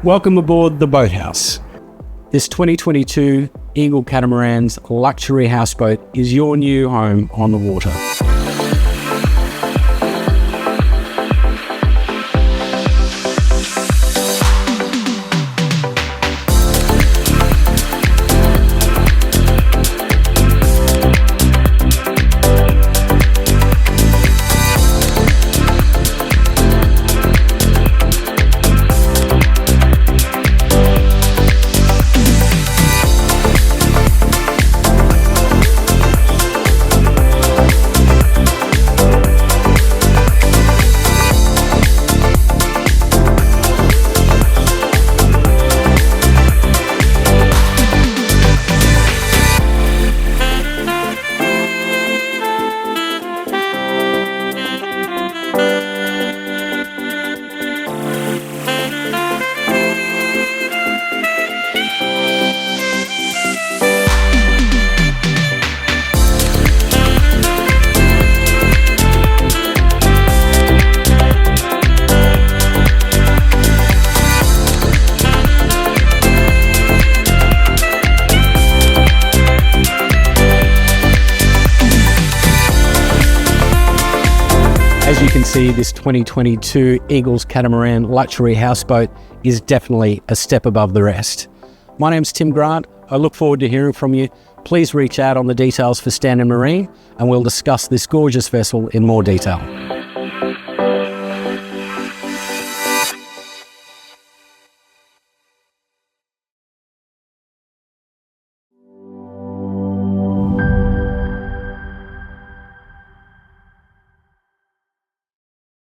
Welcome aboard the Boathouse. This 2022 Eagle Catamarans luxury houseboat is your new home on the water. As you can see, this 2022 Eagle's Catamaran luxury houseboat is definitely a step above the rest. My name's Tim Grant. I look forward to hearing from you. Please reach out on the details for Standen Marine and we'll discuss this gorgeous vessel in more detail.